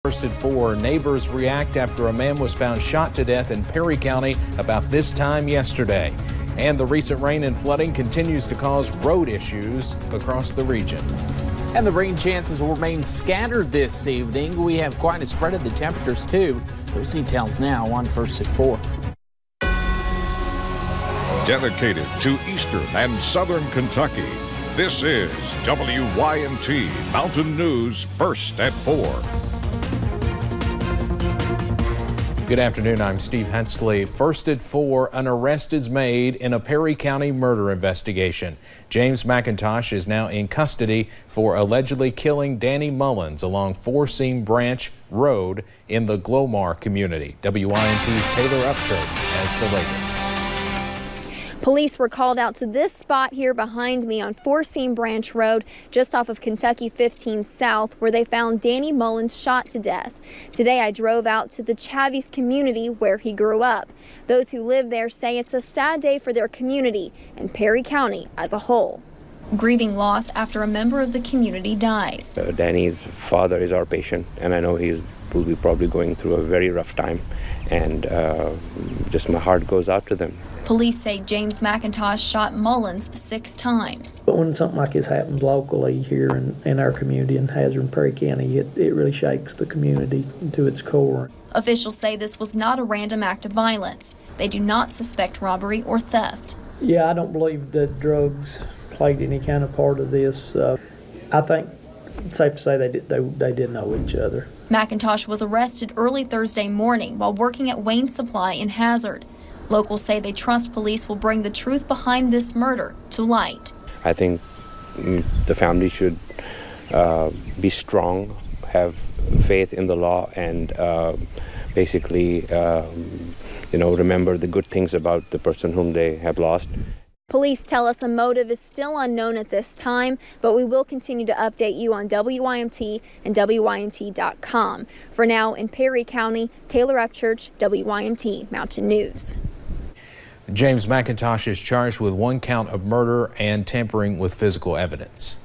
First at 4, neighbors react after a man was found shot to death in Perry County about this time yesterday. And the recent rain and flooding continues to cause road issues across the region. And the rain chances will remain scattered this evening. We have quite a spread of the temperatures too. Those details now on First at 4. Dedicated to eastern and southern Kentucky, this is WYMT Mountain News First at 4. Good afternoon, I'm Steve Hensley. First at 4, an arrest is made in a Perry County murder investigation. James McIntosh is now in custody for allegedly killing Danny Mullins along Four Seam Branch Road in the Glomar community. WYMT's Taylor Upchurch has the latest. Police were called out to this spot here behind me on Four Seam Branch Road, just off of Kentucky 15 South, where they found Danny Mullins shot to death. Today I drove out to the Chavies community where he grew up. Those who live there say it's a sad day for their community and Perry County as a whole. Grieving loss after a member of the community dies. Danny's father is our patient, and I know will be probably going through a very rough time, and just my heart goes out to them. Police say James McIntosh shot Mullins 6 times. But when something like this happens locally here in our community in Hazard and Perry County, it really shakes the community to its core. Officials say this was not a random act of violence. They do not suspect robbery or theft. Yeah, I don't believe that drugs played any kind of part of this. I think it's safe to say they did know each other. McIntosh was arrested early Thursday morning while working at Wayne Supply in Hazard. Locals say they trust police will bring the truth behind this murder to light. I think the family should be strong, have faith in the law, and basically, remember the good things about the person whom they have lost. Police tell us a motive is still unknown at this time, but we will continue to update you on WYMT and WYMT.com. For now, in Perry County, Taylor Upchurch, WYMT Mountain News. James McIntosh is charged with 1 count of murder and tampering with physical evidence.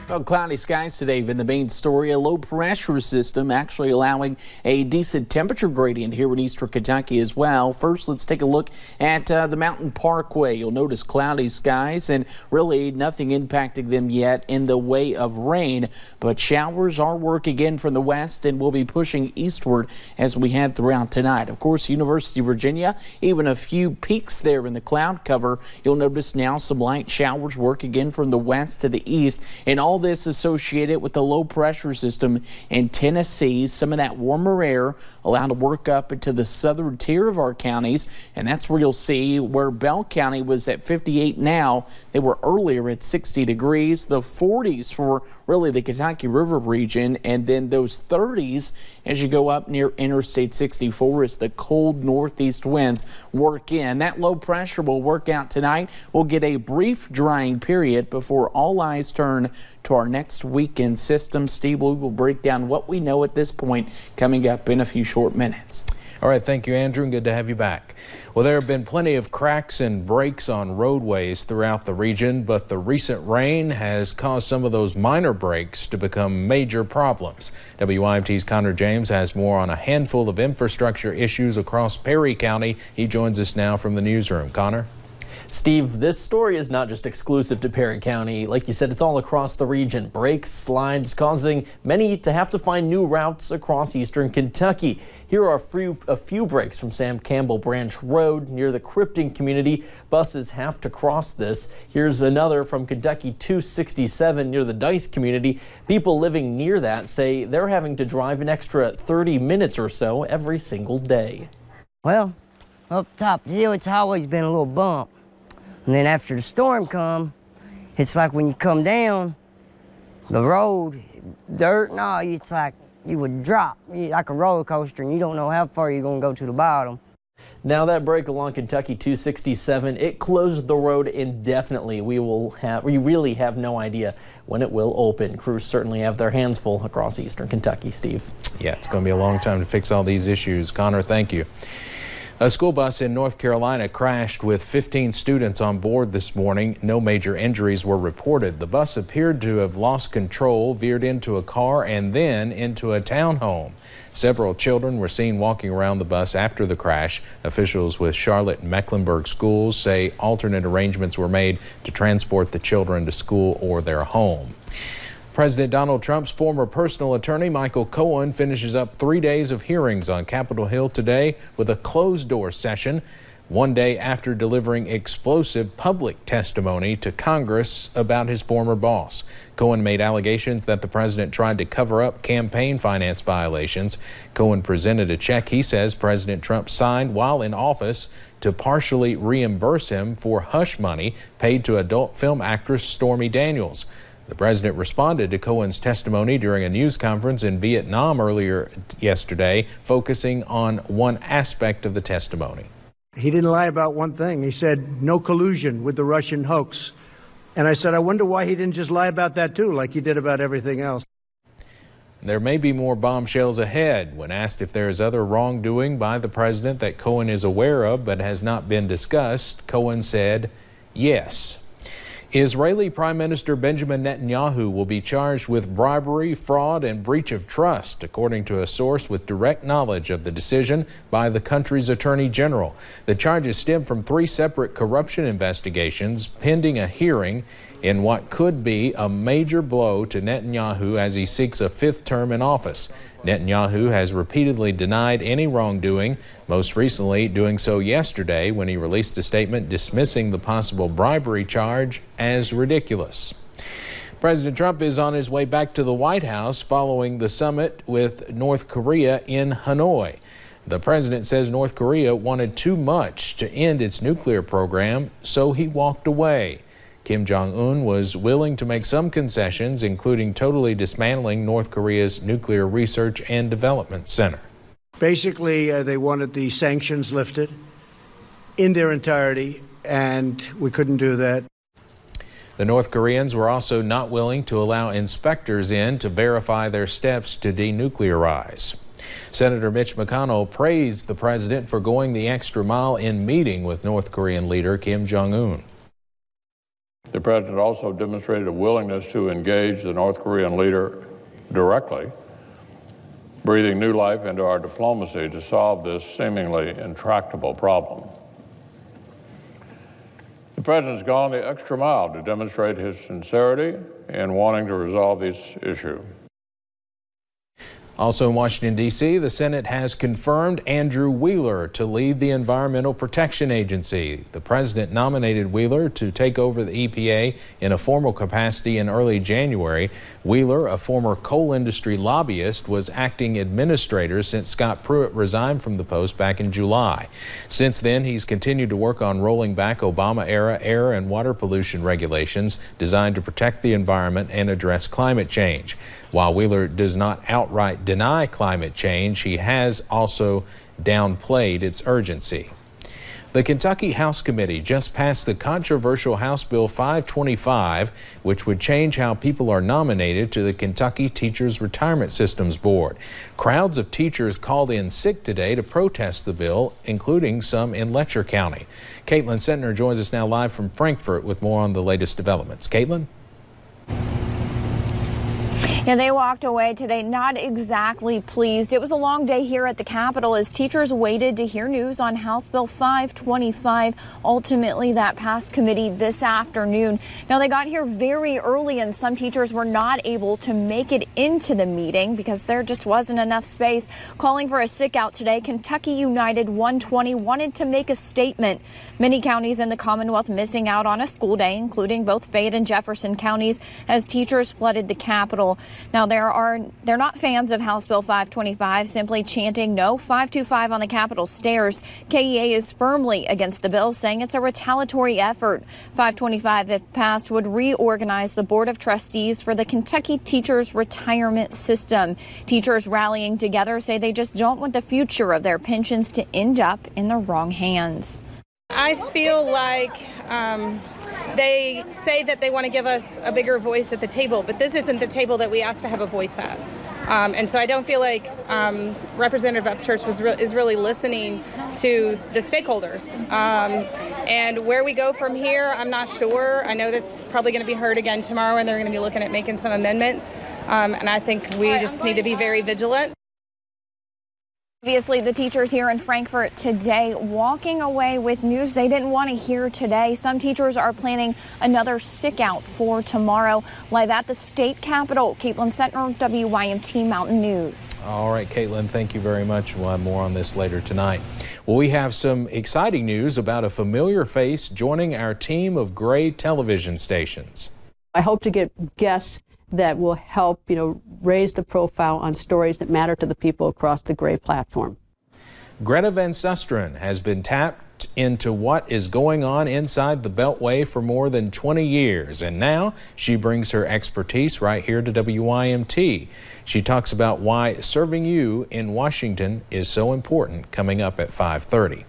Well, cloudy skies today have been the main story. A low pressure system actually allowing a decent temperature gradient here in eastern Kentucky as well. First, let's take a look at the Mountain Parkway. You'll notice cloudy skies and really nothing impacting them yet in the way of rain. But showers are working in from the west and will be pushing eastward as we head throughout tonight. Of course, University of Virginia, even a few peaks there in the cloud cover. You'll notice now some light showers working in from the west to the east, and all this associated with the low pressure system in Tennessee. Some of that warmer air allowed to work up into the southern tier of our counties, and that's where you'll see where Bell County was at 58 now. They were earlier at 60 degrees, the 40s for really the Kentucky River region, and then those 30s as you go up near Interstate 64 as the cold northeast winds work in. That low pressure will work out tonight. We'll get a brief drying period before all eyes turn to our next weekend system. Steve, we will break down what we know at this point coming up in a few short minutes. All right, thank you, Andrew, and good to have you back. Well, there have been plenty of cracks and breaks on roadways throughout the region, but the recent rain has caused some of those minor breaks to become major problems. WYMT's Connor James has more on a handful of infrastructure issues across Perry County. He joins us now from the newsroom. Connor? Steve, this story is not just exclusive to Perry County. Like you said, it's all across the region. Breaks, slides, causing many to have to find new routes across eastern Kentucky. Here are a few breaks from Sam Campbell Branch Road near the Krypton community. Buses have to cross this. Here's another from Kentucky 267 near the Dice community. People living near that say they're having to drive an extra 30 minutes or so every single day. Well, up top of the hill, it's always been a little bump. And then after the storm come, it's like when you come down the road, dirt and all, it's like you would drop, like a roller coaster, and you don't know how far you're going to go to the bottom. Now that break along Kentucky 267, it closed the road indefinitely. We really have no idea when it will open. Crews certainly have their hands full across eastern Kentucky, Steve. Yeah, it's going to be a long time to fix all these issues. Connor, thank you. A school bus in North Carolina crashed with 15 students on board this morning. No major injuries were reported. The bus appeared to have lost control, veered into a car, and then into a townhome. Several children were seen walking around the bus after the crash. Officials with Charlotte and Mecklenburg schools say alternate arrangements were made to transport the children to school or their home. President Donald Trump's former personal attorney, Michael Cohen, finishes up 3 days of hearings on Capitol Hill today with a closed-door session, one day after delivering explosive public testimony to Congress about his former boss. Cohen made allegations that the president tried to cover up campaign finance violations. Cohen presented a check he says President Trump signed while in office to partially reimburse him for hush money paid to adult film actress Stormy Daniels. The president responded to Cohen's testimony during a news conference in Vietnam earlier yesterday, focusing on one aspect of the testimony. He didn't lie about one thing. He said no collusion with the Russian hoax. And I said, I wonder why he didn't just lie about that too, like he did about everything else. There may be more bombshells ahead. When asked if there is other wrongdoing by the president that Cohen is aware of but has not been discussed, Cohen said yes. Israeli Prime Minister Benjamin Netanyahu will be charged with bribery, fraud, and breach of trust, according to a source with direct knowledge of the decision by the country's attorney general. The charges stem from 3 separate corruption investigations pending a hearing in what could be a major blow to Netanyahu as he seeks a 5th term in office. Netanyahu has repeatedly denied any wrongdoing, most recently doing so yesterday when he released a statement dismissing the possible bribery charge as ridiculous. President Trump is on his way back to the White House following the summit with North Korea in Hanoi. The president says North Korea wanted too much to end its nuclear program, so he walked away. Kim Jong-un was willing to make some concessions, including totally dismantling North Korea's Nuclear Research and Development Center. Basically, they wanted the sanctions lifted in their entirety, and we couldn't do that. The North Koreans were also not willing to allow inspectors in to verify their steps to denuclearize. Senator Mitch McConnell praised the president for going the extra mile in meeting with North Korean leader Kim Jong-un. The president also demonstrated a willingness to engage the North Korean leader directly, breathing new life into our diplomacy to solve this seemingly intractable problem. The president's gone the extra mile to demonstrate his sincerity in wanting to resolve this issue. Also in Washington, D.C., the Senate has confirmed Andrew Wheeler to lead the Environmental Protection Agency. The president nominated Wheeler to take over the EPA in a formal capacity in early January. Wheeler, a former coal industry lobbyist, was acting administrator since Scott Pruitt resigned from the post back in July. Since then, he's continued to work on rolling back Obama-era air and water pollution regulations designed to protect the environment and address climate change. While Wheeler does not outright deny climate change, he has also downplayed its urgency. The Kentucky House Committee just passed the controversial House Bill 525, which would change how people are nominated to the Kentucky Teachers Retirement Systems Board. Crowds of teachers called in sick today to protest the bill, including some in Letcher County. Caitlin Sentner joins us now live from Frankfort with more on the latest developments. Caitlin? Yeah, they walked away today not exactly pleased. It was a long day here at the Capitol as teachers waited to hear news on House Bill 525. Ultimately, that passed committee this afternoon. Now, they got here very early and some teachers were not able to make it into the meeting because there just wasn't enough space. Calling for a sick out today, Kentucky United 120 wanted to make a statement. Many counties in the Commonwealth missing out on a school day, including both Fayette and Jefferson counties, as teachers flooded the Capitol. Now, they're not fans of House Bill 525, simply chanting no 525 on the Capitol stairs. KEA is firmly against the bill, saying it's a retaliatory effort. 525, if passed, would reorganize the Board of Trustees for the Kentucky Teachers Retirement System. Teachers rallying together say they just don't want the future of their pensions to end up in the wrong hands. I feel like they say that they want to give us a bigger voice at the table, but this isn't the table that we asked to have a voice at. And so I don't feel like Representative Upchurch is really listening to the stakeholders. And where we go from here, I'm not sure. I know this is probably going to be heard again tomorrow, and they're going to be looking at making some amendments. And I think we just need to be very vigilant. Obviously, the teachers here in Frankfort today walking away with news they didn't want to hear today. Some teachers are planning another sick out for tomorrow. Live at the state capitol, Caitlin Sentinel, WYMT Mountain News. All right, Caitlin, thank you very much. We'll have more on this later tonight. Well, we have some exciting news about a familiar face joining our team of Gray television stations. I hope to get guests that will help, raise the profile on stories that matter to the people across the Gray platform. Greta Van Susteren has been tapped into what is going on inside the Beltway for more than 20 years, and now she brings her expertise right here to WYMT. She talks about why serving you in Washington is so important, coming up at 5:30.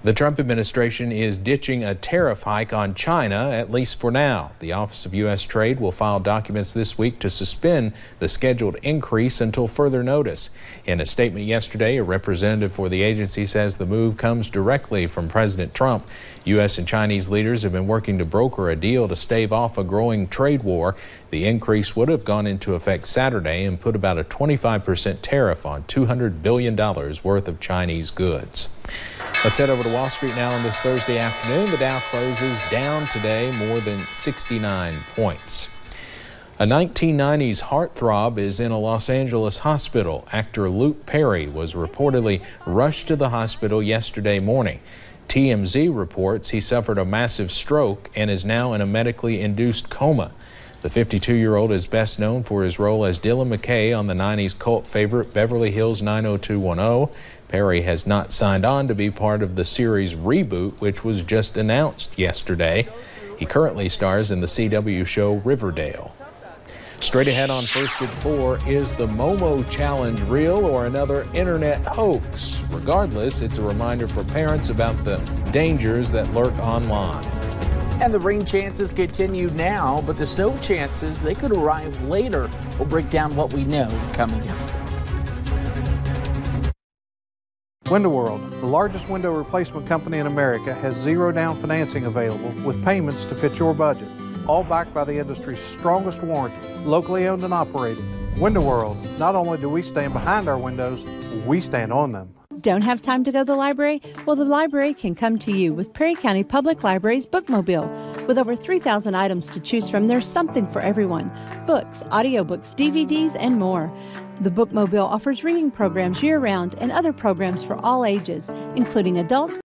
The Trump administration is ditching a tariff hike on China, at least for now. The Office of U.S. Trade will file documents this week to suspend the scheduled increase until further notice. In a statement yesterday, a representative for the agency says the move comes directly from President Trump. U.S. and Chinese leaders have been working to broker a deal to stave off a growing trade war. The increase would have gone into effect Saturday and put about a 25% tariff on $200 billion worth of Chinese goods. Let's head over to Wall Street now on this Thursday afternoon. The Dow closes down today more than 69 points. A 1990s heartthrob is in a Los Angeles hospital. Actor Luke Perry was reportedly rushed to the hospital yesterday morning. TMZ reports he suffered a massive stroke and is now in a medically induced coma. The 52-year-old is best known for his role as Dylan McKay on the 90s cult favorite Beverly Hills 90210. Perry has not signed on to be part of the series reboot, which was just announced yesterday. He currently stars in the CW show Riverdale. Straight ahead on First at 4, is the Momo Challenge real or another internet hoax? Regardless, it's a reminder for parents about the dangers that lurk online. And the rain chances continue now, but the snow chances, they could arrive later. We'll break down what we know coming up. Window World, the largest window replacement company in America, has zero down financing available with payments to fit your budget. All backed by the industry's strongest warranty, locally owned and operated. Window World, not only do we stand behind our windows, we stand on them. Don't have time to go to the library? Well, the library can come to you with Perry County Public Library's Bookmobile. With over 3,000 items to choose from, there's something for everyone. Books, audiobooks, DVDs, and more. The Bookmobile offers reading programs year-round and other programs for all ages, including adults,